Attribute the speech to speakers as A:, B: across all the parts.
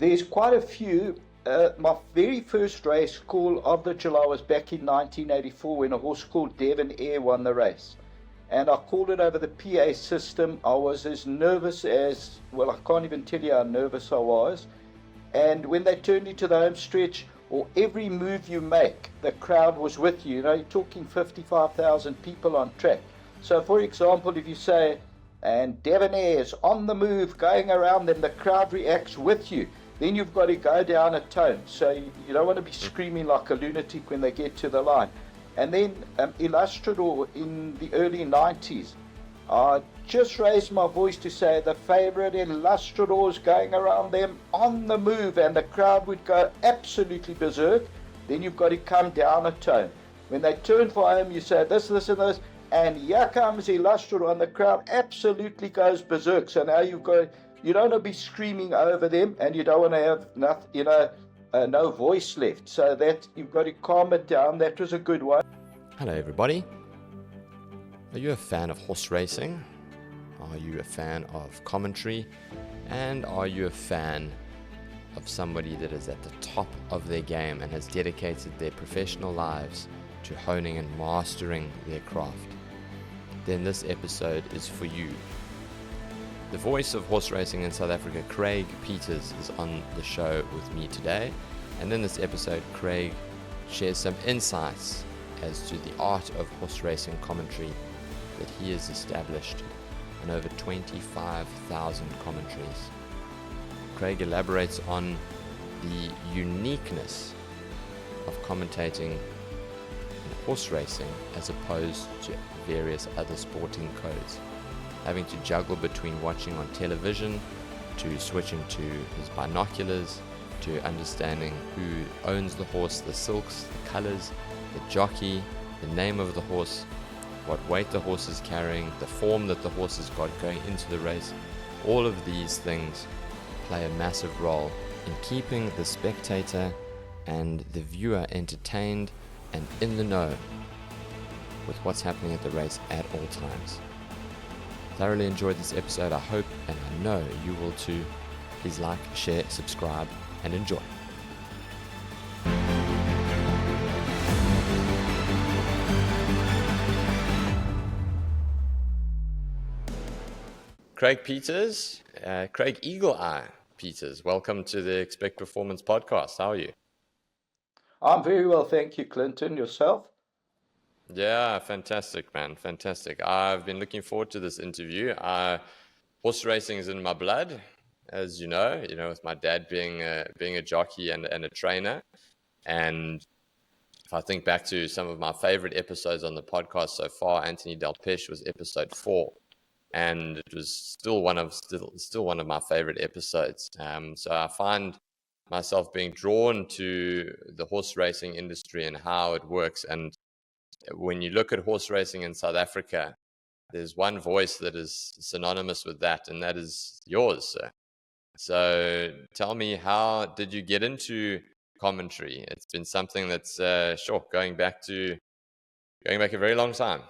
A: There's quite a few. My very first race call of the July was back in 1984 when a horse called Devon Air won the race. And I called it over the PA system. I was as nervous as, well, I can't even tell you how nervous I was. And when they turned into the home stretch, or every move you make, the crowd was with you. You know, you're talking 55,000 people on track. So, for example, if you say, and Devonaire's on the move, going around, then the crowd reacts with you. Then you've got to go down a tone. So you don't want to be screaming like a lunatic when they get to the line. And then Illustrador in the early 90s, I just raised my voice to say the favourite Illustrador's going around them on the move, and the crowd would go absolutely berserk. Then you've got to come down a tone. When they turn for him, you say this, this and this, and here comes Illustrador, and the crowd absolutely goes berserk. So now you don't want to be screaming over them, and you don't want to have nothing, no voice left. So that you've got to calm it down. That was a good one.
B: Hello everybody. Are you a fan of horse racing? Are you a fan of commentary? And are you a fan of somebody that is at the top of their game and has dedicated their professional lives to honing and mastering their craft? Then this episode is for you. The voice of horse racing in South Africa, Craig Peters, is on the show with me today. And in this episode, Craig shares some insights as to the art of horse racing commentary that he has established in over 25,000 commentaries. Craig elaborates on the uniqueness of commentating in horse racing as opposed to various other sporting codes, having to juggle between watching on television to switching to his binoculars to understanding who owns the horse, the silks, the colors, the jockey, the name of the horse, what weight the horse is carrying, the form that the horse has got going into the race. All of these things play a massive role in keeping the spectator and the viewer entertained and in the know with what's happening at the race at all times. Thoroughly enjoyed this episode. I hope and I know you will too. Please like, share, subscribe, and enjoy. Craig Peters, Craig Eagle Eye Peters, welcome to the Xpect Performance Podcast. How are you?
A: I'm very well, thank you, Clinton. Yourself?
B: Yeah, fantastic, man. Fantastic. I've been looking forward to this interview. Horse racing is in my blood, as you know, with my dad being a jockey and a trainer. And if I think back to some of my favorite episodes on the podcast so far, Anthony Del Pesce was episode 4. And it was still one of my favorite episodes. So I find myself being drawn to the horse racing industry and how it works. And when you look at horse racing in South Africa, there's one voice that is synonymous with that, and that is yours, sir. So tell me, how did you get into commentary? It's been something that's going back a very long time.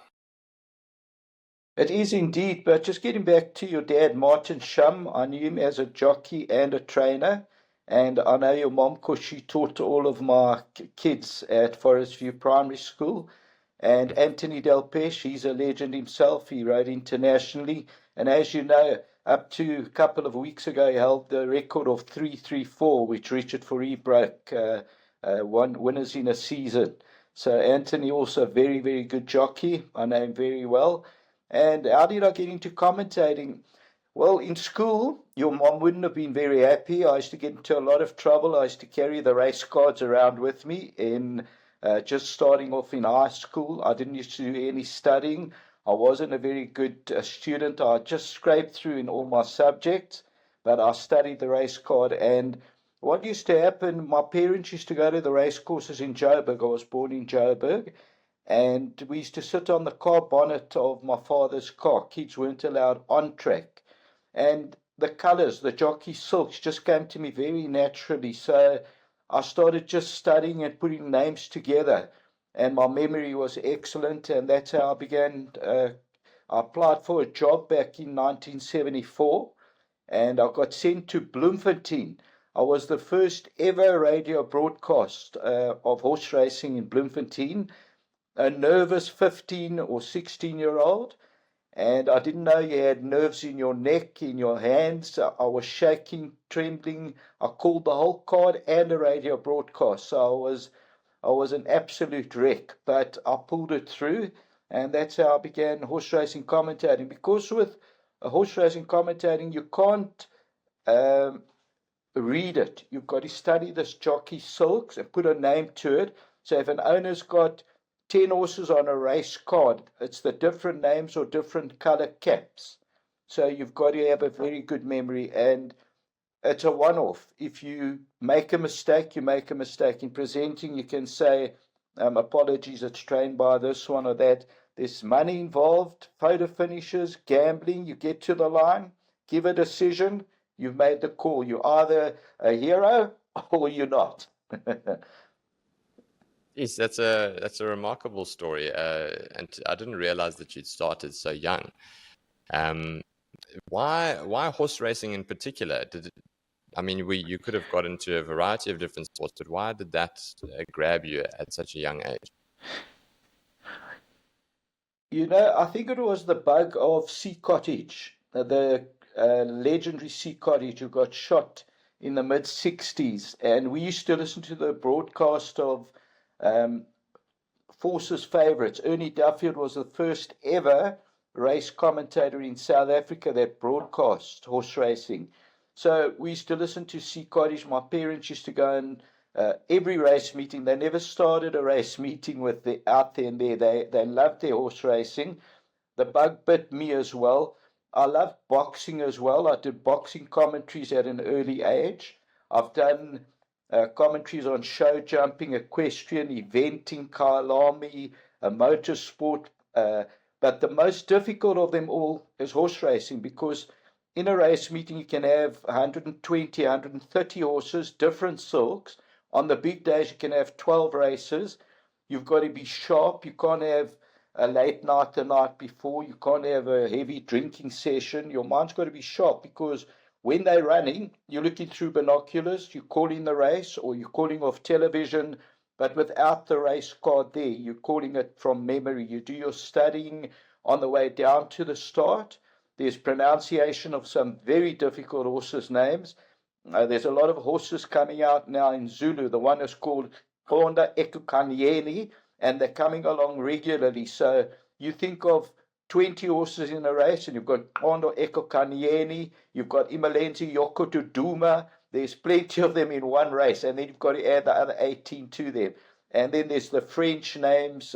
A: It is indeed, but just getting back to your dad, Martin Shum, I knew him as a jockey and a trainer, and I know your mom because she taught all of my kids at Forest View Primary School. And Anthony Del Pesce, he's a legend himself. He rode internationally, and as you know, up to a couple of weeks ago, he held the record of 334, which Richard Fourie broke, one winners in a season. So Anthony also a very, very good jockey. I know him very well. And how did I get into commentating? Well, in school, your mom wouldn't have been very happy. I used to get into a lot of trouble. I used to carry the race cards around with me in just starting off in high school. I didn't used to do any studying. I wasn't a very good student. I just scraped through in all my subjects, but I studied the race card. And what used to happen, my parents used to go to the race courses in Joburg. I was born in Joburg. And we used to sit on the car bonnet of my father's car. Kids weren't allowed on track. And the colours, the jockey silks just came to me very naturally. So I started just studying and putting names together. And my memory was excellent. And that's how I began. I applied for a job back in 1974. And I got sent to Bloemfontein. I was the first ever radio broadcast of horse racing in Bloemfontein, a nervous 15 or 16-year-old. And I didn't know you had nerves in your neck, in your hands. I was shaking, trembling. I called the whole card and a radio broadcast. So I was an absolute wreck, but I pulled it through. And that's how I began horse racing commentating. Because with horse racing commentating, you can't read it. You've got to study this jockey silks and put a name to it. So if an owner's got 10 horses on a race card, it's the different names or different color caps. So you've got to have a very good memory, and it's a one-off. If you make a mistake, you make a mistake. In presenting, you can say, apologies, it's trained by this one or that. There's money involved, photo finishes, gambling. You get to the line, give a decision, you've made the call. You're either a hero or you're not.
B: Yes, that's a remarkable story, and I didn't realize that you'd started so young. Why horse racing in particular? You could have got into a variety of different sports, but why did that grab you at such a young age?
A: I think it was the bug of Sea Cottage, the legendary Sea Cottage who got shot in the mid-60s. And we used to listen to the broadcast of Force's favourites. Ernie Duffield was the first ever race commentator in South Africa that broadcast horse racing. So we used to listen to Sea Cottage. My parents used to go and every race meeting. They never started a race meeting with out there and there. They loved their horse racing. The bug bit me as well. I loved boxing as well. I did boxing commentaries at an early age. I've done commentaries on show jumping, equestrian, eventing, Kyalami, motorsport. But the most difficult of them all is horse racing, because in a race meeting you can have 120, 130 horses, different silks. On the big days you can have 12 races. You've got to be sharp. You can't have a late night the night before. You can't have a heavy drinking session. Your mind's got to be sharp, because when they're running, you're looking through binoculars, you're calling the race, or you're calling off television, but without the race card there, you're calling it from memory. You do your studying on the way down to the start. There's pronunciation of some very difficult horses' names. There's a lot of horses coming out now in Zulu. The one is called Konda Ekukanyeni, and they're coming along regularly. So you think of 20 horses in a race, and you've got Kondo Ekukanyeni, you've got Imalenzi Yokoto Duma. There's plenty of them in one race, and then you've got to add the other 18 to them. And then there's the French names,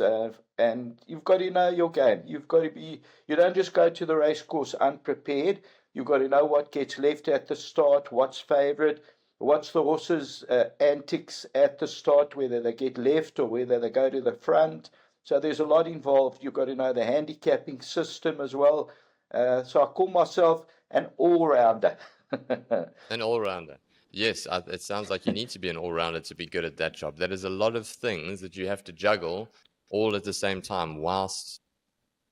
A: and you've got to know your game. You've got to be, you don't just go to the race course unprepared. You've got to know what gets left at the start, what's favourite, what's the horse's antics at the start, whether they get left or whether they go to the front. So there's a lot involved. You've got to know the handicapping system as well. So I call myself an all-rounder.
B: An all-rounder. Yes, it sounds like you need to be an all-rounder to be good at that job. That is a lot of things that you have to juggle all at the same time, whilst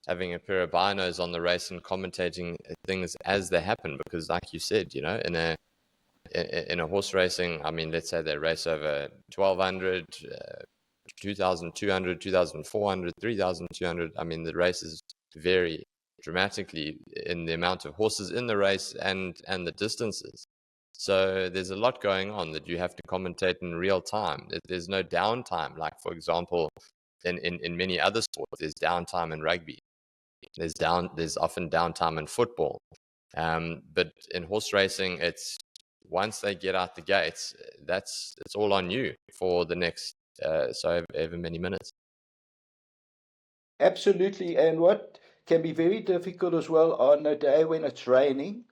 B: having a pair of binos on the race and commentating things as they happen. Because like you said, in a horse racing, let's say they race over 1,200, 2,200, 2,400, 3,200. The races vary dramatically in the amount of horses in the race and the distances. So there's a lot going on that you have to commentate in real time. There's no downtime. Like, for example, in many other sports, there's downtime in rugby. There's often downtime in football. But in horse racing, it's once they get out the gates, it's all on you for the next ever many minutes.
A: Absolutely. And what can be very difficult as well on a day when it's raining,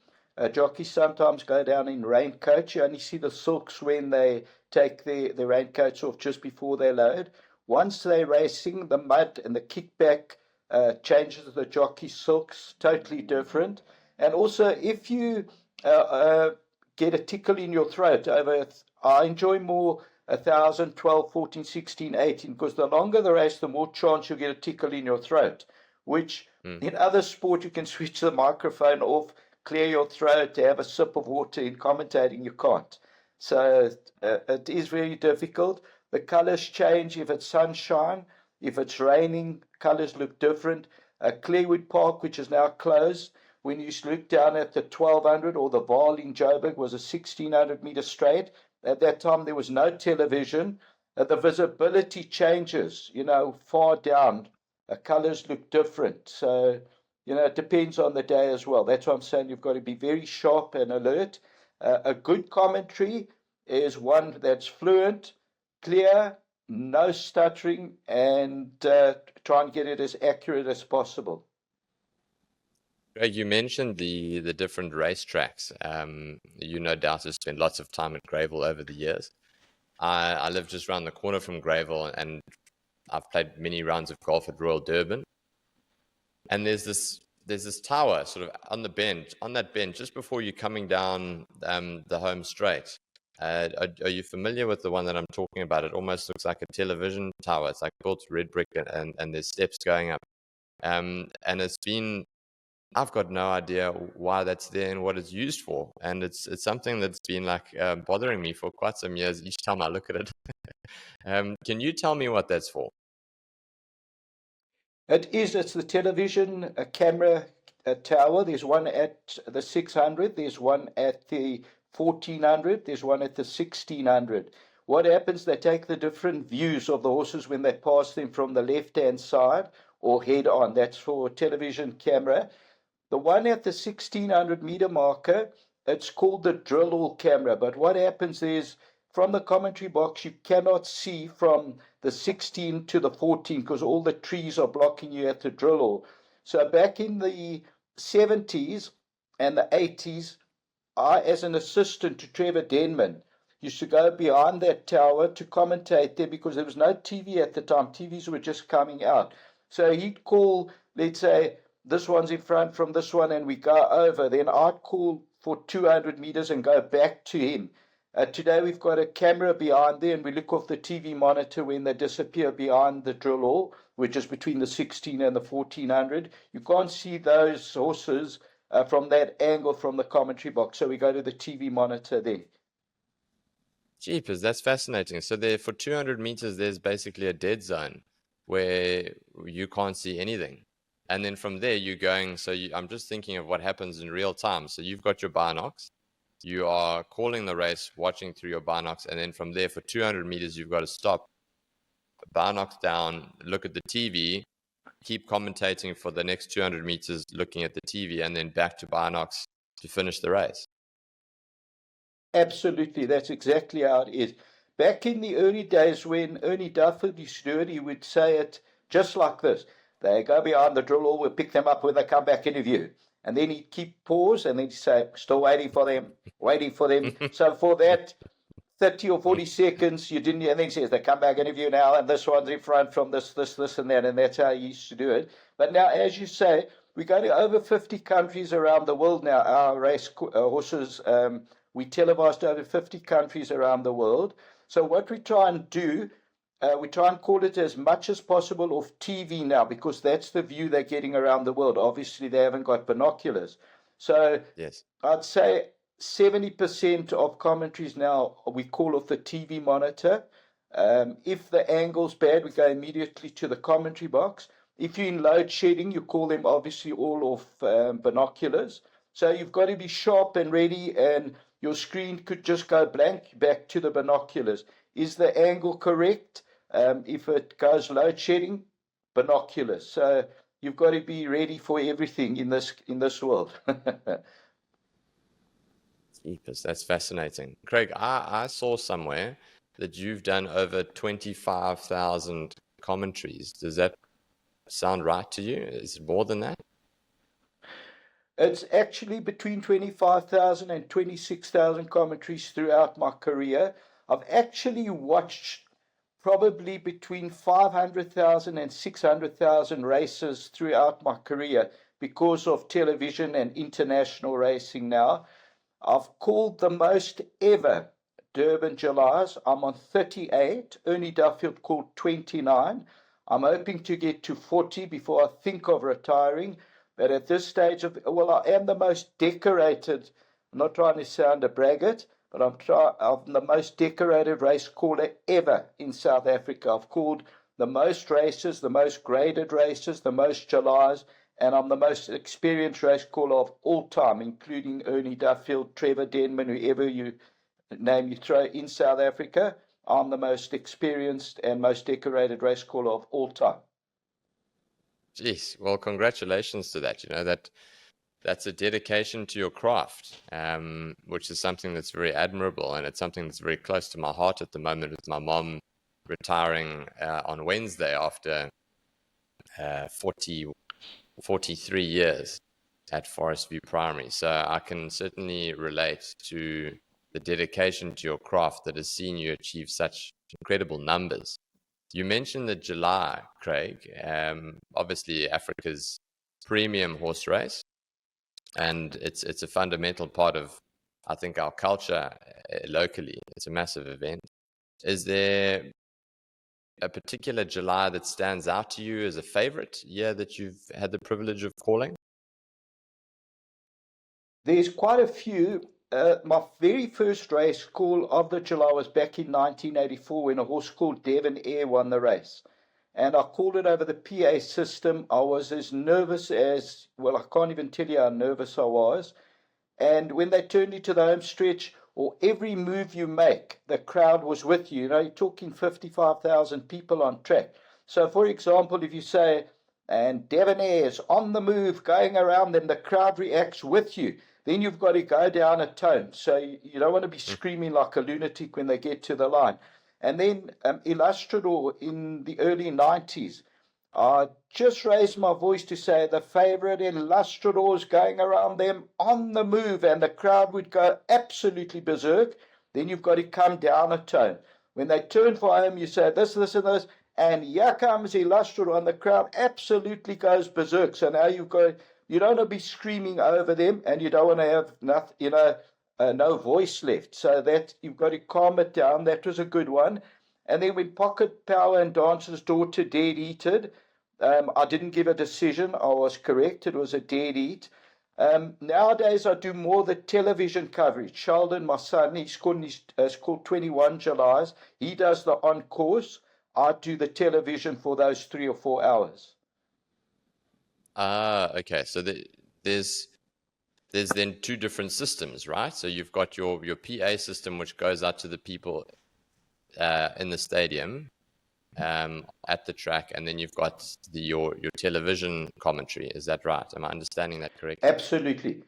A: jockeys sometimes go down in raincoats. You only see the silks when they take the raincoats off just before they load. Once they're racing, the mud and the kickback changes the jockey silks, totally different. And also, if you get a tickle in your throat I enjoy more 1,000, 12, 14, 16, 18, because the longer the race, the more chance you'll get a tickle in your throat, which in other sport you can switch the microphone off, clear your throat, to have a sip of water. In commentating, you can't. So it is very difficult. The colors change if it's sunshine. If it's raining, colors look different. Clearwood Park, which is now closed, when you look down at the 1200 or the Vaal in Joburg was a 1600-meter straight. At that time, there was no television. The visibility changes, far down. Colors look different. So, it depends on the day as well. That's why I'm saying you've got to be very sharp and alert. A good commentary is one that's fluent, clear, no stuttering, and try and get it as accurate as possible.
B: Greg, you mentioned the different racetracks. You no doubt have spent lots of time at Greyville over the years. I live just around the corner from Greyville, and I've played many rounds of golf at Royal Durban. And there's this tower sort of on that bend, just before you're coming down the home straight. Are you familiar with the one that I'm talking about? It almost looks like a television tower. It's like built red brick, and there's steps going up. And I've got no idea why that's there and what it's used for. And it's something that's been bothering me for quite some years each time I look at it. Can you tell me what that's for?
A: It's the television camera tower. There's one at the 600, there's one at the 1400, there's one at the 1600. What happens, they take the different views of the horses when they pass them from the left-hand side or head on. That's for television camera. The one at the 1600-meter marker, it's called the drill hole camera. But what happens is, from the commentary box, you cannot see from the 16 to the 14 because all the trees are blocking you at the drill hole. So back in the 70s and the 80s, I, as an assistant to Trevor Denman, used to go behind that tower to commentate there because there was no TV at the time. TVs were just coming out. So he'd call, let's say, this one's in front from this one, and we go over. Then I'd call for 200 meters and go back to him. Today we've got a camera behind there, and we look off the TV monitor when they disappear behind the drill hole, which is between the 16 and the 1400. You can't see those horses from that angle from the commentary box, so we go to the TV monitor there.
B: Jeepers, that's fascinating. So there, for 200 meters, there's basically a dead zone where you can't see anything. And then from there, you're going, I'm just thinking of what happens in real time. So you've got your binocs, you are calling the race, watching through your binocs, and then from there, for 200 meters, you've got to stop, binocs down, look at the TV, keep commentating for the next 200 meters, looking at the TV, and then back to binocs to finish the race.
A: Absolutely, that's exactly how it is. Back in the early days when Ernie Dufford used to do it, he would say it just like this. They go behind the drill hole, we'll pick them up when they come back in view. And then he'd keep pause, and then he'd say, still waiting for them. So for that 30 or 40 seconds, you didn't, and then he says, they come back in view now, and this one's in front from this, and that, and that's how he used to do it. But now, as you say, we go to over 50 countries around the world now. Our race horses, we televise to over 50 countries around the world. So what we try and do, we try and call it as much as possible off TV now, because that's the view they're getting around the world. Obviously, they haven't got binoculars. So yes, I'd say 70% of commentaries now we call off the TV monitor. If the angle's bad, we go immediately to the commentary box. If you're in load shedding, you call them obviously all off binoculars. So you've got to be sharp and ready, and your screen could just go blank back to the binoculars. Is the angle correct? If it goes load shedding, binoculars. So you've got to be ready for everything in this world.
B: That's fascinating. Craig, I saw somewhere that you've done over 25,000 commentaries. Does that sound right to you? Is it more than that?
A: It's actually between 25,000 and 26,000 commentaries throughout my career. I've actually watched probably between 500,000 and 600,000 races throughout my career because of television and international racing now. I've called the most ever Durban Julys. I'm on 38. Ernie Duffield called 29. I'm hoping to get to 40 before I think of retiring. But at this stage I am the most decorated, I'm not trying to sound a braggart, but I'm the most decorated race caller ever in South Africa. I've called the most races, the most graded races, the most Julys, and I'm the most experienced race caller of all time, including Ernie Duffield, Trevor Denman, whoever you name you throw in South Africa. I'm the most experienced and most decorated race caller of all time.
B: Jeez, well, congratulations to that. That's a dedication to your craft, which is something that's very admirable, and it's something that's very close to my heart at the moment, with my mom retiring on Wednesday after 43 years at Forest View Primary. So I can certainly relate to the dedication to your craft that has seen you achieve such incredible numbers. You mentioned the July, Craig, obviously Africa's premium horse race, and it's a fundamental part of, I think, our culture locally. It's a massive event. Is there a particular July that stands out to you as a favorite year that you've had the privilege of calling?
A: There's quite a few. My very first race call of the July was back in 1984 when a horse called Devon Air won the race. And I called it over the PA system. I was as nervous as, well, I can't even tell you how nervous I was. And when they turned into the home stretch, or every move you make, the crowd was with you. You're talking 55,000 people on track. So, for example, if you say, and Devonaire's on the move, going around them, the crowd reacts with you. Then you've got to go down a tone. So you don't want to be screaming like a lunatic when they get to the line. And then Illustrador in the early 90s, I just raised my voice to say the favorite Illustradors going around them on the move, and the crowd would go absolutely berserk. Then you've got to come down a tone. When they turn for home, you say this, this, and this, and here comes Illustrador, and the crowd absolutely goes berserk. So now you don't want to be screaming over them, and you don't want to have nothing, no voice left. So that you've got to calm it down. That was a good one. And then when Pocket Power and Dancer's Daughter dead heated, I didn't give a decision. I was correct. It was a dead heat. Nowadays, I do more the television coverage. Sheldon, my son, he's called 21 Julys. He does the on-course. I do the television for those 3 or 4 hours.
B: Okay. So there's then two different systems, right? So you've got your PA system, which goes out to the people in the stadium, at the track, and then you've got your television commentary. Is that right? Am I understanding that correctly?
A: Absolutely.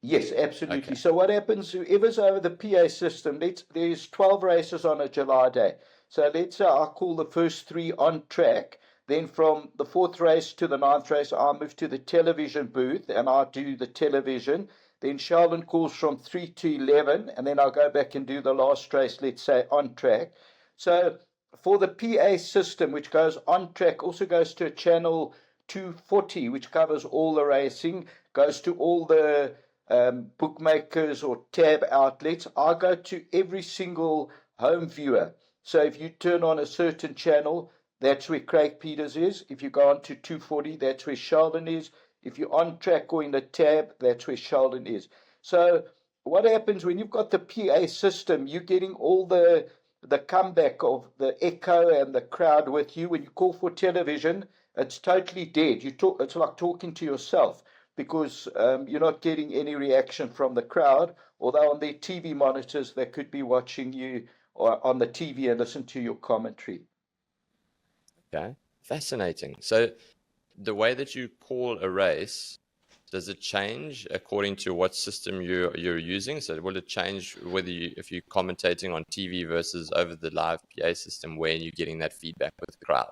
A: Yes, absolutely.
B: Okay.
A: So what happens, whoever's over the PA system, there's 12 races on a July day. So let's say I call the first 3 on track. Then from the 4th race to the 9th race, I move to the television booth and I do the television. Then Sheldon calls from 3 to 11, and then I'll go back and do the last race, let's say, on track. So for the PA system, which goes on track, also goes to a channel 240, which covers all the racing, goes to all the bookmakers or tab outlets. I go to every single home viewer. So if you turn on a certain channel, that's where Craig Peters is. If you go on to 240, that's where Sheldon is. If you're on track or in the tab, that's where Sheldon is. So what happens when you've got the PA system, you're getting all the comeback of the echo and the crowd with you. When you call for television, it's totally dead. It's like talking to yourself, because you're not getting any reaction from the crowd, although on their TV monitors, they could be watching you or on the TV and listen to your commentary.
B: Okay, fascinating. So the way that you call a race, does it change according to what system you're using? So will it change if you're commentating on TV versus over the live PA system, where you're getting that feedback with the crowd?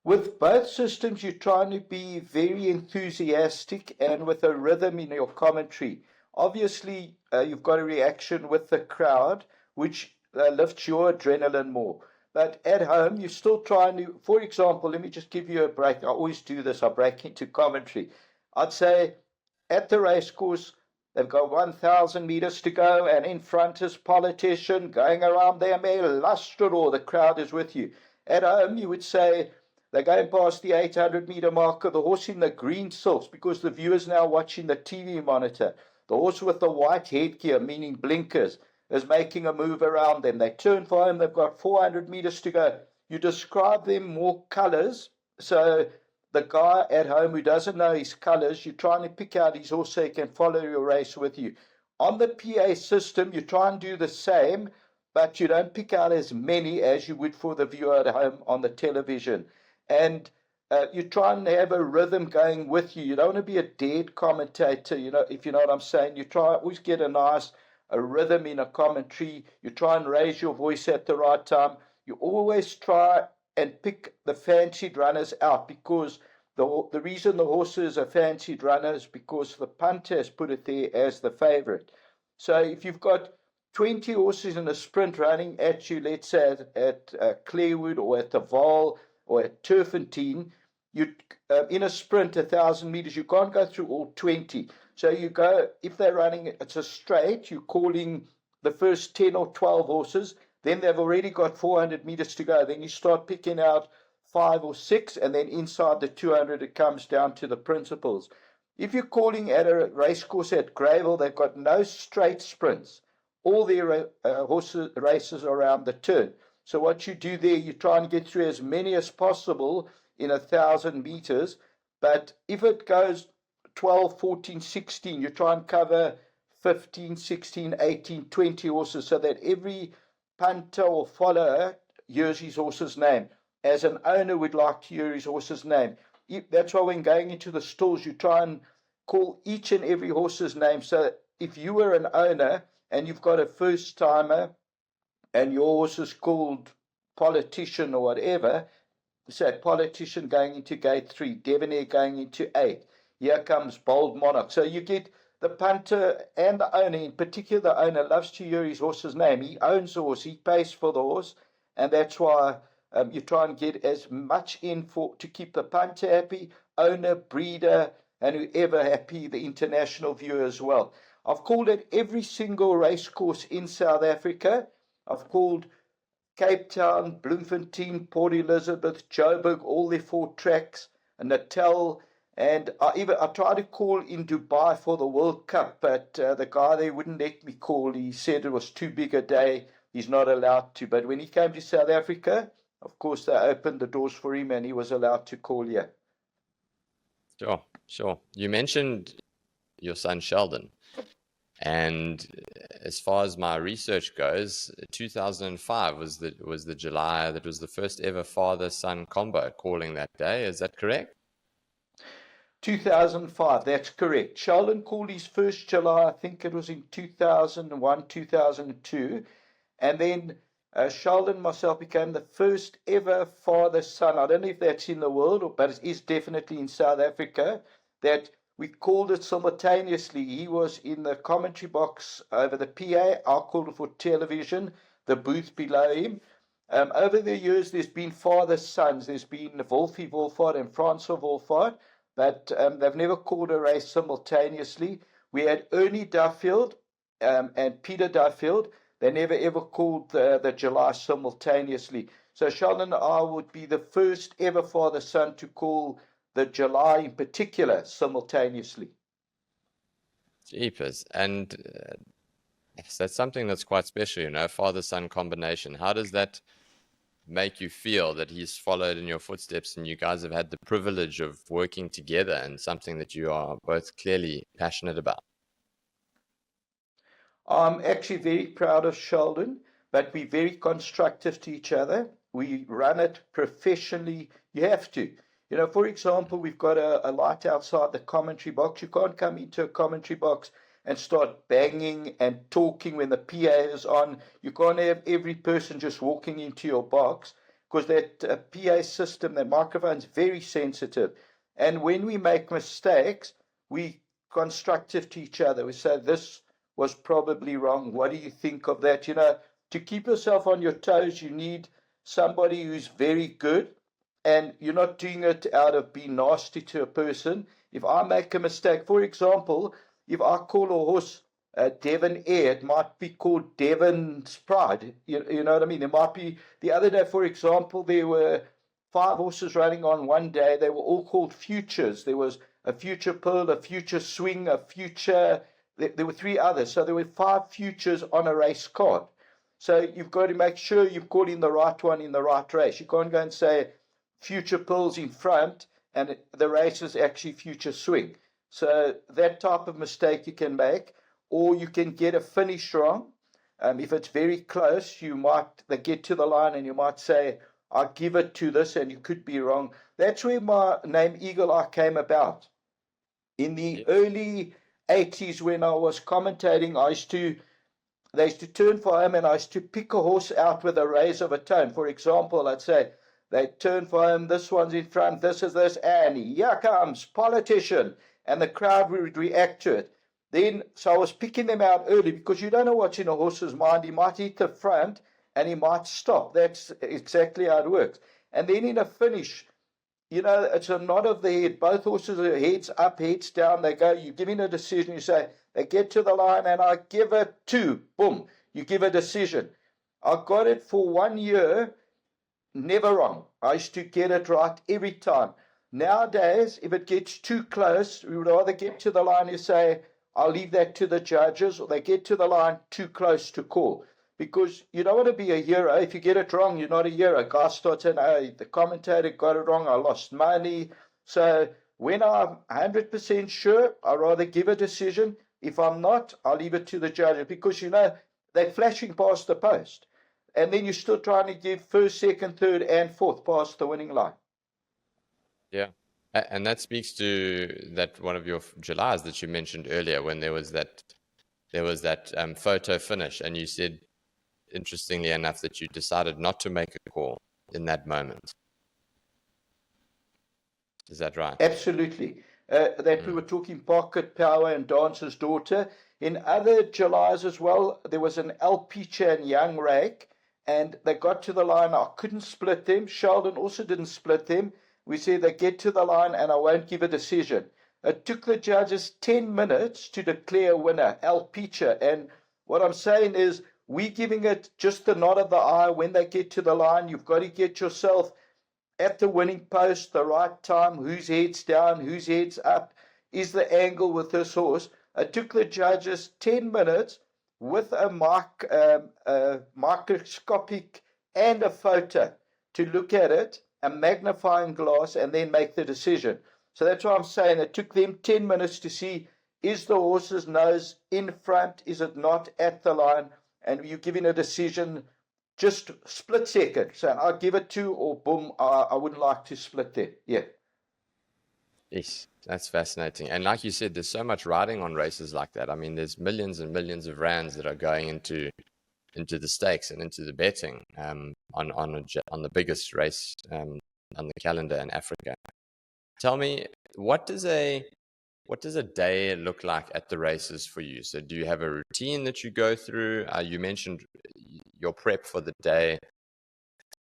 A: With both systems, you're trying to be very enthusiastic and with a rhythm in your commentary. Obviously, you've got a reaction with the crowd, which lifts your adrenaline more. But at home, you're still trying to, for example, let me just give you a break. I always do this. I break into commentary. I'd say at the racecourse, they've got 1,000 meters to go, and in front is politician going around them, Illustrador, the crowd is with you. At home, you would say they're going past the 800-meter marker, the horse in the green silks, because the viewer's now watching the TV monitor. The horse with the white headgear, meaning blinkers, is making a move around them. They turn for home, they've got 400 meters to go. You describe them more colors. So the guy at home who doesn't know his colors, you're trying to pick out his horse so he can follow your race with you. On the PA system, you try and do the same, but you don't pick out as many as you would for the viewer at home on the television. And you try and have a rhythm going with you. You don't want to be a dead commentator, if you know what I'm saying. You try always get a rhythm in a commentary. You try and raise your voice at the right time. You always try and pick the fancied runners out, because the reason the horse is a fancied runner is because the punter has put it there as the favorite. So if you've got 20 horses in a sprint running at you, let's say at Clarewood or at the Vaal or at Turfentine, in a sprint 1,000 meters, you can't go through all 20. So you go, if they're running, it's a straight, you're calling the first 10 or 12 horses, then they've already got 400 meters to go. Then you start picking out 5 or 6, and then inside the 200, it comes down to the principals. If you're calling at a race course at Greyville, they've got no straight sprints. All their horses races around the turn. So what you do there, you try and get through as many as possible in 1,000 meters. But if it goes 12, 14, 16, you try and cover 15, 16, 18, 20 horses, so that every punter or follower hears his horse's name. As an owner would like to hear his horse's name. That's why when going into the stalls, you try and call each and every horse's name. So if you were an owner and you've got a first timer and your horse is called Politician or whatever, say Politician going into gate 3, Debonair going into 8, here comes Bold Monarch. So you get the punter and the owner, in particular the owner, loves to hear his horse's name. He owns the horse, he pays for the horse, and that's why you try and get as much in to keep the punter happy, owner, breeder, and whoever happy, the international viewer as well. I've called at every single race course in South Africa. I've called Cape Town, Bloemfontein, Port Elizabeth, Joburg, all their 4 tracks, Natal, and I tried to call in Dubai for the World Cup, but the guy there wouldn't let me call. He said it was too big a day. He's not allowed to. But when he came to South Africa, of course, they opened the doors for him and he was allowed to call here.
B: Sure. You mentioned your son Sheldon. And as far as my research goes, 2005 was the July that was the first ever father-son combo calling that day. Is that correct?
A: 2005, that's correct. Sheldon called his first July, I think it was in 2001, 2002. And then Sheldon and myself became the first ever father-son. I don't know if that's in the world, but it is definitely in South Africa, that we called it simultaneously. He was in the commentary box over the PA. I called it for television, the booth below him. Over the years, there's been father-sons. There's been Wolfie Wolfhard and Francois Wolfhard, but they've never called a race simultaneously. We had Ernie Duffield and Peter Duffield. They never ever called the July simultaneously. So Sheldon and I would be the first ever father-son to call the July in particular simultaneously.
B: Jeepers. And that's something that's quite special, father-son combination. How does that make you feel that he's followed in your footsteps and you guys have had the privilege of working together and something that you are both clearly passionate about?
A: I'm actually very proud of Sheldon, but we're very constructive to each other. We run it professionally. You have to. For example, we've got a light outside the commentary box. You can't come into a commentary box and start banging and talking when the PA is on. You can't have every person just walking into your box, because that PA system, that microphone is very sensitive. And when we make mistakes, we constructive to each other. We say, this was probably wrong. What do you think of that? To keep yourself on your toes, you need somebody who's very good. And you're not doing it out of being nasty to a person. If I make a mistake, for example, if I call a horse Devon Air, it might be called Devon's Pride. You know what I mean? There might be, the other day, for example, there were 5 horses running on one day. They were all called Futures. There was a Future Pearl, a Future Swing, a Future there were 3 others. So there were 5 futures on a race card. So you've got to make sure you've caught in the right one in the right race. You can't go and say future pills in front and the race is actually future swing. So that type of mistake you can make, or you can get a finish wrong. If it's very close, they get to the line and you might say, I give it to this, and you could be wrong. That's where my name Eagle Eye came about. In the early 80s, when I was commentating, they used to turn for home and I used to pick a horse out with a raise of a tone. For example, I'd say, they turn for home, this one's in front, this is this, and here comes politician. And the crowd would react to it. So I was picking them out early because you don't know what's in a horse's mind. He might hit the front and he might stop. That's exactly how it works. And then in a finish, it's a nod of the head. Both horses are heads up, heads down. They go, you're giving a decision. You say, they get to the line and I give it 2. Boom. You give a decision. I got it for 1 year, never wrong. I used to get it right every time. Nowadays, if it gets too close, we would rather get to the line. You say, I'll leave that to the judges, or they get to the line too close to call. Because you don't want to be a hero. If you get it wrong, you're not a hero. A guy starts saying, oh, the commentator got it wrong, I lost money. So when I'm 100% sure, I'd rather give a decision. If I'm not, I'll leave it to the judges. Because, they're flashing past the post. And then you're still trying to give first, second, third, and fourth past the winning line.
B: Yeah. And that speaks to that one of your Julys that you mentioned earlier, when there was that photo finish, and you said, interestingly enough, that you decided not to make a call in that moment. Is that right?
A: Absolutely. We were talking Pocket Power and Dancer's Daughter. In other Julys as well, there was an Alpicha and Young Rake, and they got to the line. I couldn't split them. Sheldon also didn't split them. We said they get to the line and I won't give a decision. It took the judges 10 minutes to declare a winner, Alpicha. And what I'm saying is, we're giving it just the nod of the eye when they get to the line. You've got to get yourself at the winning post, the right time, whose head's down, whose head's up, is the angle with this horse. It took the judges 10 minutes with a microscopic and a photo to look at it, a magnifying glass, and then make the decision. So that's why I'm saying it took them 10 minutes to see, is the horse's nose in front, is it not at the line, and you're giving a decision just split second. So I'll give it 2, or boom, I wouldn't like to split there. Yeah.
B: Yes, that's fascinating. And like you said, there's so much riding on races like that. I mean, there's millions and millions of rands that are going into the stakes and into the betting on the biggest race on the calendar in Africa. Tell me, what does a day look like at the races for you? So do you have a routine that you go through? You mentioned your prep for the day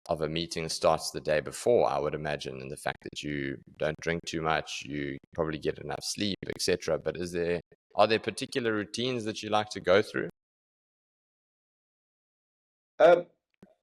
B: of a meeting starts the day before, I would imagine, and the fact that you don't drink too much, you probably get enough sleep, etc. But are there particular routines that you like to go through?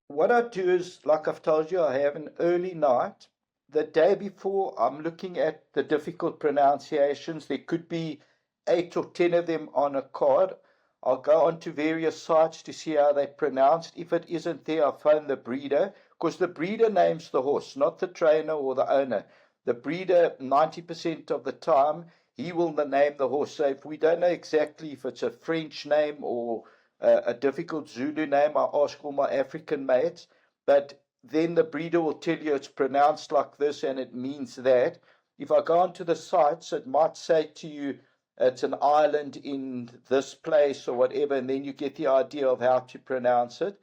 A: What I do is, like I've told you, I have an early night. The day before, I'm looking at the difficult pronunciations. There could be 8 or 10 of them on a card. I'll go onto various sites to see how they're pronounced. If it isn't there, I'll phone the breeder, because the breeder names the horse, not the trainer or the owner. The breeder, 90% of the time, he will name the horse. So if we don't know exactly if it's a French name or a difficult Zulu name, I ask all my African mates. But then the breeder will tell you it's pronounced like this and it means that. If I go onto the sites, it might say to you, it's an island in this place or whatever, and then you get the idea of how to pronounce it.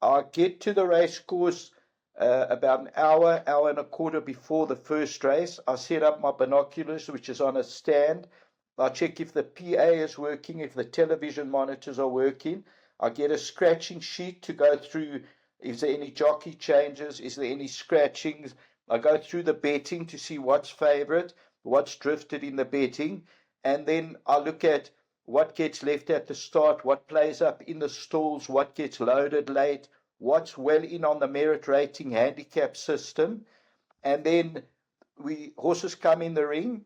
A: I get to the race course about an hour and a quarter before the first race. I set up my binoculars, which is on a stand. I check if the PA is working, if the television monitors are working. I get a scratching sheet to go through. Is there any jockey changes? Is there any scratchings? I go through the betting to see what's favorite, what's drifted in the betting. And then I look at what gets left at the start, what plays up in the stalls, what gets loaded late, what's well in on the merit rating handicap system. And then horses come in the ring.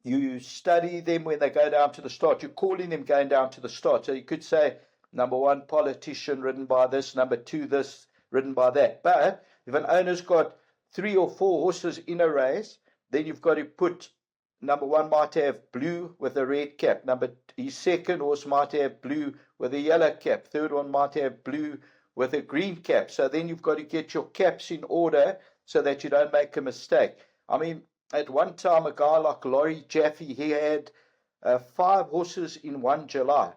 A: You study them when they go down to the start. You're calling them going down to the start. So you could say, number one, politician, ridden by this. Number two, this, ridden by that. But if an owner's got 3 or 4 horses in a race, then you've got to put, number one might have blue with a red cap. His second horse might have blue with a yellow cap. Third one might have blue with a green cap. So then you've got to get your caps in order so that you don't make a mistake. I mean, at one time, a guy like Laurie Jaffe, he had 5 horses in 1 July,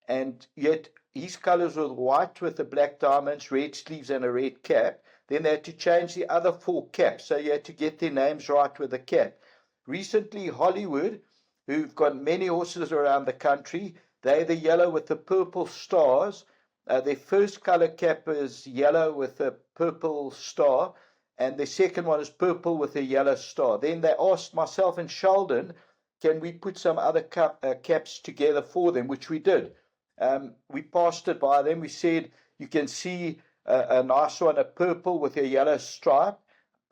A: and yet his colours were white with the black diamonds, red sleeves, and a red cap. Then they had to change the other 4 caps, so you had to get their names right with the cap. Recently, Hollywood, who've got many horses around the country, they're the yellow with the purple stars. Their first colour cap is yellow with a purple star, and the second one is purple with a yellow star. Then they asked myself and Sheldon, can we put some other caps together for them, which we did. We passed it by them. We said, you can see a nice one, a purple with a yellow stripe,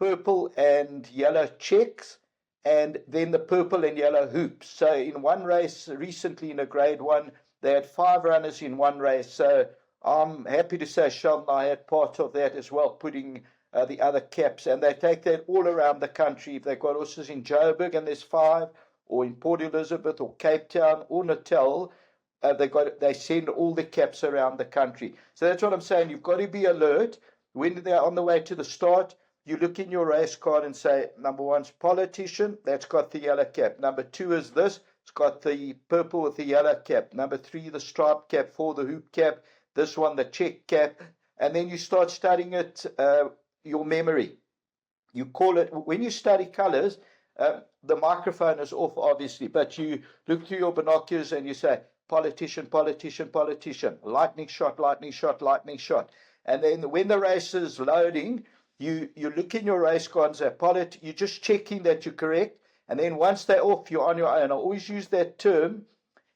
A: purple and yellow checks, and then the purple and yellow hoops. So in one race recently in a grade 1, they had 5 runners in one race. So I'm happy to say Sheldon and I had part of that as well, putting the other caps, and they take that all around the country. If they've got horses in Joburg and there's 5, or in Port Elizabeth or Cape Town or Natal, they send all the caps around the country. So that's what I'm saying. You've got to be alert when they're on the way to the start. You look in your race card and say, number one's politician, that's got the yellow cap. Number 2 is this, it's got the purple with the yellow cap. Number 3, the striped cap. 4, the hoop cap. This one, the check cap. And then you start studying it, your memory. You call it, when you study colors, the microphone is off, obviously, but you look through your binoculars and you say, politician, politician, politician, lightning shot, lightning shot, lightning shot. And then when the race is loading, you look in your race card and say, you're just checking that you're correct. And then once they're off, you're on your own. I always use that term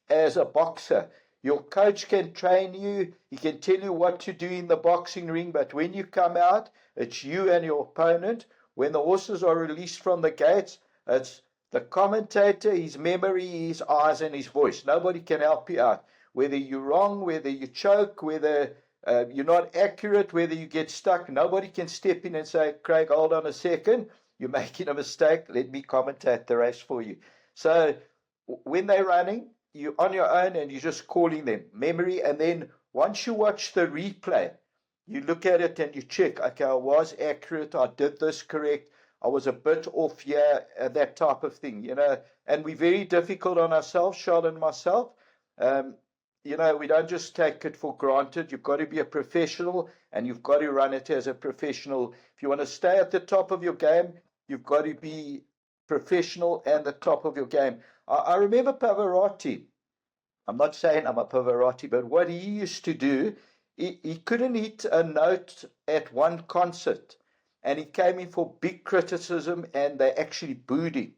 A: as a boxer. Your coach can train you, he can tell you what to do in the boxing ring, but when you come out, it's you and your opponent. When the horses are released from the gates, it's the commentator, his memory, his eyes, and his voice. Nobody can help you out. Whether you're wrong, whether you choke, whether you're not accurate, whether you get stuck, nobody can step in and say, Craig, hold on a second, you're making a mistake, let me commentate the race for you. So when they're running, you're on your own and you're just calling them memory. And then once you watch the replay, you look at it and you check, okay, I was accurate, I did this correct, I was a bit off here, that type of thing, and we're very difficult on ourselves, Charlotte and myself. We don't just take it for granted. You've got to be a professional and you've got to run it as a professional. If you want to stay at the top of your game, you've got to be professional and the top of your game. I remember Pavarotti. I'm not saying I'm a Pavarotti, but what he used to do, he couldn't hit a note at one concert, and he came in for big criticism, and they actually booed him.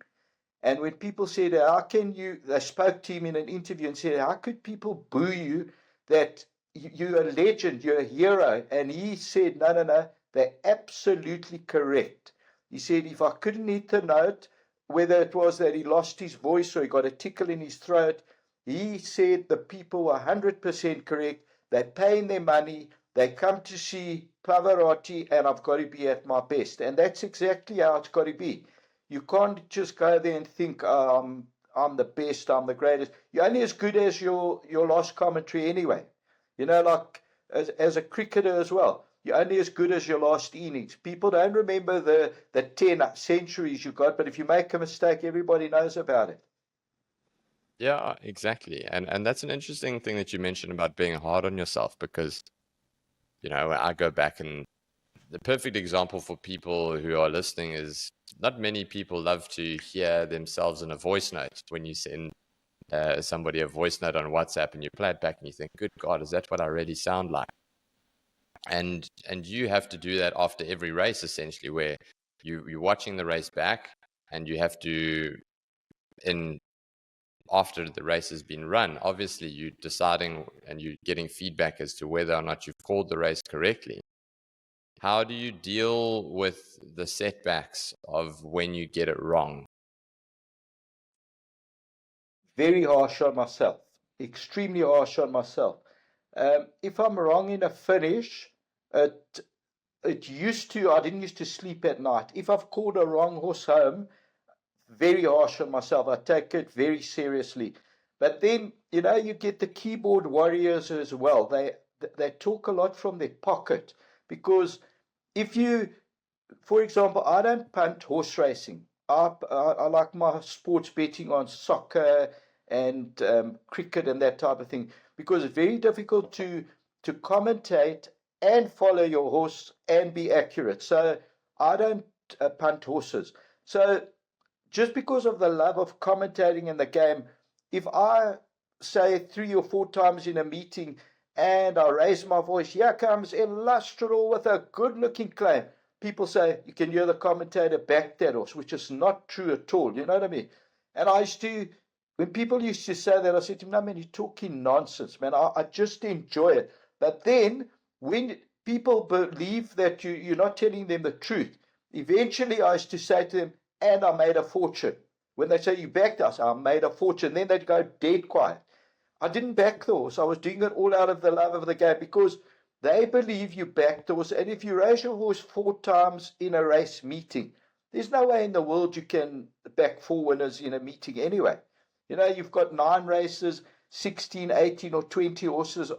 A: And when people said, how can you, they spoke to him in an interview and said, how could people boo you, that you're a legend, you're a hero? And he said, no, they're absolutely correct. He said, if I couldn't hit the note, whether it was that he lost his voice or he got a tickle in his throat, he said the people were 100% correct. They're paying their money. They come to see Pavarotti, and I've got to be at my best. And that's exactly how it's got to be. You can't just go there and think, I'm the best, I'm the greatest. You're only as good as your last commentary anyway. Like as a cricketer as well. You're only as good as your last innings. People don't remember the 10 centuries you got, but if you make a mistake, everybody knows about it.
B: Yeah, exactly. And that's an interesting thing that you mentioned about being hard on yourself, because, I go back, and the perfect example for people who are listening is not many people love to hear themselves in a voice note. When you send somebody a voice note on WhatsApp and you play it back and you think, good God, is that what I really sound like? And you have to do that after every race, essentially, where you're watching the race back, and you have to, after the race has been run, obviously you're deciding and you're getting feedback as to whether or not you've called the race correctly. How do you deal with the setbacks of when you get it wrong?
A: very harsh on myself, extremely harsh on myself. If I'm wrong in a finish, it I didn't used to sleep at night. If I've called a wrong horse home, very harsh on myself. I take it very seriously. But then, you get the keyboard warriors as well. They talk a lot from their pocket, because if you, for example, I don't punt horse racing. I like my sports betting on soccer and cricket and that type of thing, because it's very difficult to commentate and follow your horse and be accurate. So I don't punt horses. So just because of the love of commentating in the game, if I say 3 or 4 times in a meeting and I raise my voice, here comes Illustral with a good-looking claim, people say, you can hear the commentator back that horse, which is not true at all. You know what I mean? And when people used to say that, I said to them, no, man, you're talking nonsense, man. I just enjoy it. But then when people believe that you're not telling them the truth, eventually I used to say to them, and I made a fortune. When they say, you backed us, I made a fortune. Then they'd go dead quiet. I didn't back the horse. I was doing it all out of the love of the game, because they believe you backed the horse. And if you raise your horse 4 times in a race meeting, there's no way in the world you can back 4 winners in a meeting anyway. You've got 9 races, 16, 18 or 20 horses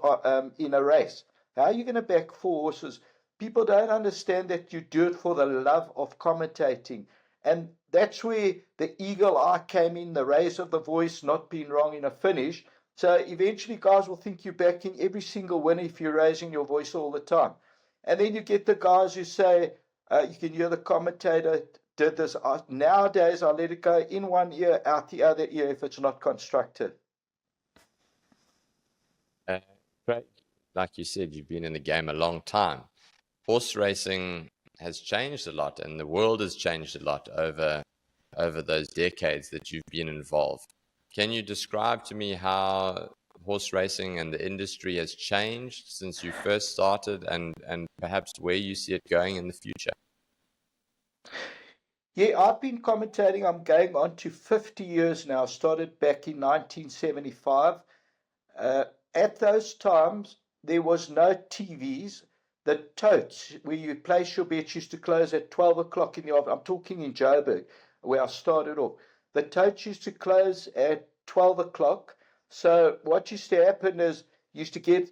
A: in a race. How are you going to back 4 horses? People don't understand that you do it for the love of commentating. And that's where the eagle eye came in, the raise of the voice, not being wrong in a finish. So eventually guys will think you're backing every single winner if you're raising your voice all the time. And then you get the guys who say, you can hear the commentator did this. Nowadays, I let it go in one ear, out the other ear if it's not constructive.
B: Great. Like you said, you've been in the game a long time. Horse racing has changed a lot, and the world has changed a lot over those decades that you've been involved. Can you describe to me how horse racing and the industry has changed since you first started, and perhaps where you see it going in the future?
A: Yeah, I've been commentating. I'm going on to 50 years now. Started back in 1975. At those times, there was no TVs. The totes where you place your bets used to close at 12 o'clock in the afternoon. I'm talking in Joburg, where I started off. The totes used to close at 12 o'clock. So what used to happen is you used to get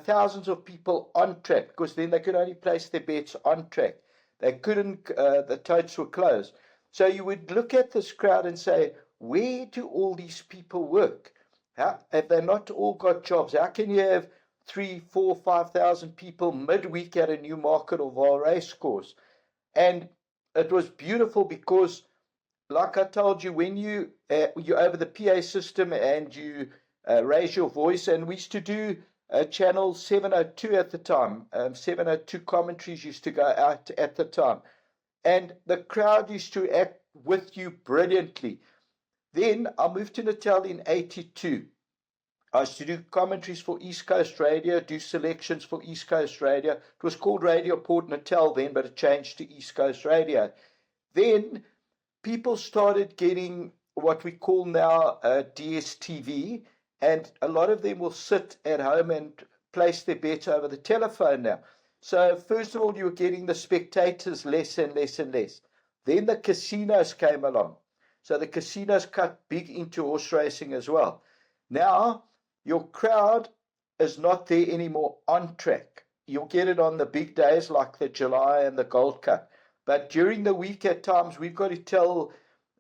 A: thousands of people on track, because then they could only place their bets on track. They couldn't, the totes were closed. So you would look at this crowd and say, where do all these people work? How have they not all got jobs? How can you have 3, 4, 5,000 people midweek at a Newmarket or Vaal race course? And it was beautiful because, like I told you, when you're over the PA system and you raise your voice, and we used to do channel 702 at the time. 702 commentaries used to go out at the time. And the crowd used to act with you brilliantly. Then I moved to Natal in 82. I used to do commentaries for East Coast Radio, do selections for East Coast Radio. It was called Radio Port Natal then, but it changed to East Coast Radio. Then people started getting what we call now DSTV, and a lot of them will sit at home and place their bets over the telephone now. So first of all, you were getting the spectators less and less and less. Then the casinos came along. So the casinos cut big into horse racing as well. Now, your crowd is not there anymore on track. You'll get it on the big days like the July and the Gold Cup. But during the week at times, we've got to tell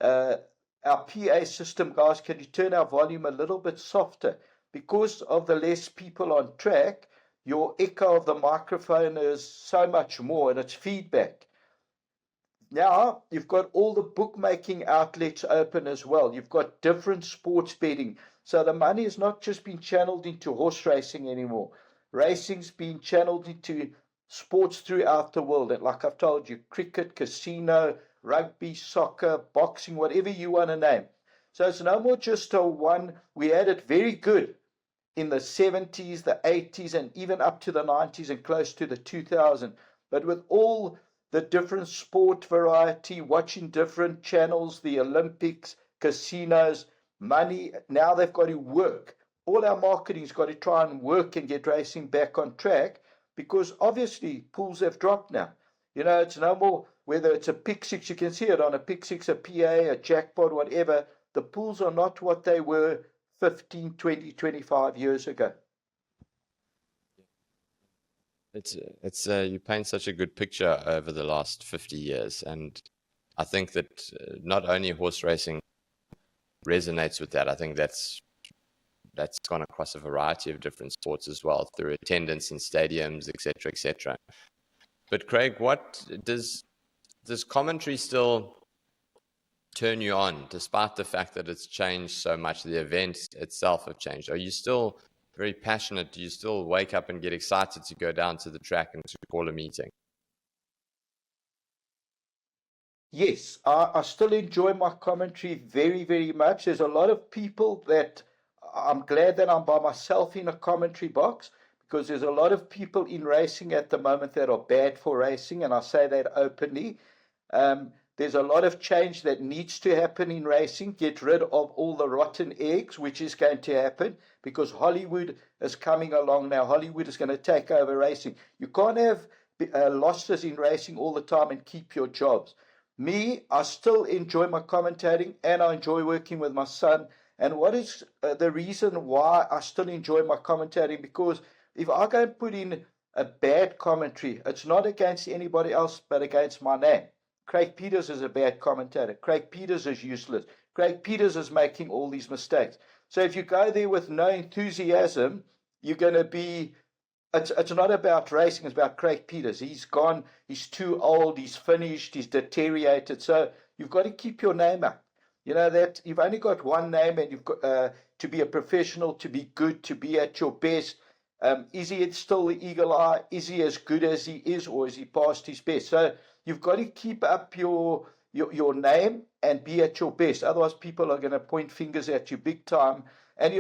A: our PA system guys, can you turn our volume a little bit softer? Because of the less people on track, your echo of the microphone is so much more, and it's feedback. Now, you've got all the bookmaking outlets open as well. You've got different sports betting. So the money is not just being channeled into horse racing anymore. Racing's being channeled into sports throughout the world. And like I've told you, cricket, casino, rugby, soccer, boxing, whatever you want to name. So it's no more just a one. We had it very good in the 70s, the 80s, and even up to the 90s and close to the 2000s. But with all the different sport variety, watching different channels, the Olympics, casinos, money. Now they've got to work. All our marketing's got to try and work and get racing back on track, because obviously pools have dropped now. It's no more, whether it's a pick six, you can see it on a pick six, a PA, a jackpot, whatever. The pools are not what they were 15, 20, 25 years ago.
B: It's you paint such a good picture over the last 50 years, and I think that not only horse racing resonates with that. I think that's gone across a variety of different sports as well, through attendance in stadiums, etc., etc. But Craig, what does commentary still turn you on, despite the fact that it's changed so much? The events itself have changed. Are you still very passionate? Do you still wake up and get excited to go down to the track and to call a meeting?
A: Yes, I still enjoy my commentary very, very much. There's a lot of people that I'm glad that I'm by myself in a commentary box, because there's a lot of people in racing at the moment that are bad for racing, and I say that openly. There's a lot of change that needs to happen in racing. Get rid of all the rotten eggs, which is going to happen, because Hollywood is coming along now. Hollywood is going to take over racing. You can't have losses in racing all the time and keep your jobs. Me, I still enjoy my commentating, and I enjoy working with my son. And what is the reason why I still enjoy my commentating? Because if I go and put in a bad commentary, it's not against anybody else but against my name. Craig Peters is a bad commentator. Craig Peters is useless. Craig Peters is making all these mistakes. So if you go there with no enthusiasm, you're going to be... It's not about racing, it's about Craig Peters. He's gone, he's too old, he's finished, he's deteriorated. So you've got to keep your name up. That you've only got one name, and you've got to be a professional, to be good, to be at your best. Is he still the eagle eye? Is he as good as he is, or is he past his best? So you've got to keep up your name and be at your best. Otherwise, people are going to point fingers at you big time. And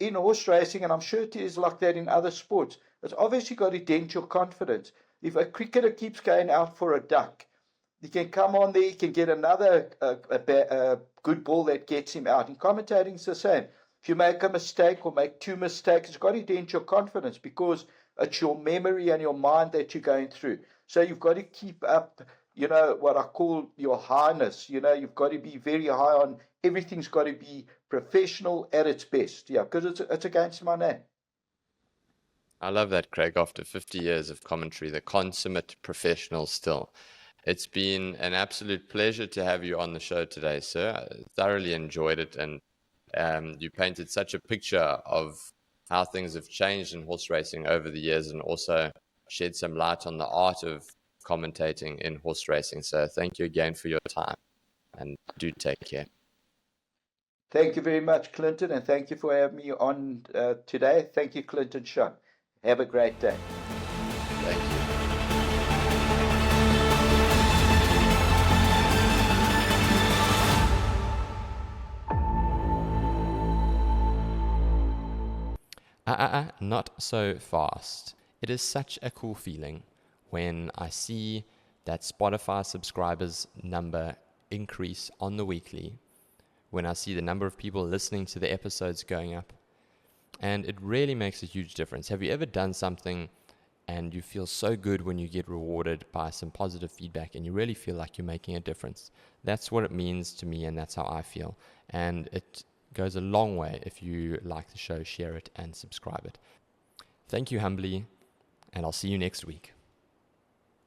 A: in horse racing, and I'm sure it is like that in other sports, it's obviously got to dent your confidence. If a cricketer keeps going out for a duck, he can come on there, he can get another good ball that gets him out. In commentating, it's the same. If you make a mistake or make two mistakes, it's got to dent your confidence, because it's your memory and your mind that you're going through. So you've got to keep up, what I call your highness. You've got to be very high on everything's got to be professional at its best. Yeah, because it's against my name.
B: I love that, Craig. After 50 years of commentary, the consummate professional still. It's been an absolute pleasure to have you on the show today, sir. I thoroughly enjoyed it, and you painted such a picture of how things have changed in horse racing over the years, and also shed some light on the art of commentating in horse racing. So thank you again for your time, and do take care.
A: Thank you very much, Clinton, and thank you for having me on today. Thank you, Clinton Sean. Have a great day.
B: Thank you. Not so fast. It is such a cool feeling when I see that Spotify subscribers number increase on the weekly, when I see the number of people listening to the episodes going up, and it really makes a huge difference. Have you ever done something and you feel so good when you get rewarded by some positive feedback and you really feel like you're making a difference? That's what it means to me, and that's how I feel. And it goes a long way. If you like the show, share it and subscribe it. Thank you humbly, and I'll see you next week.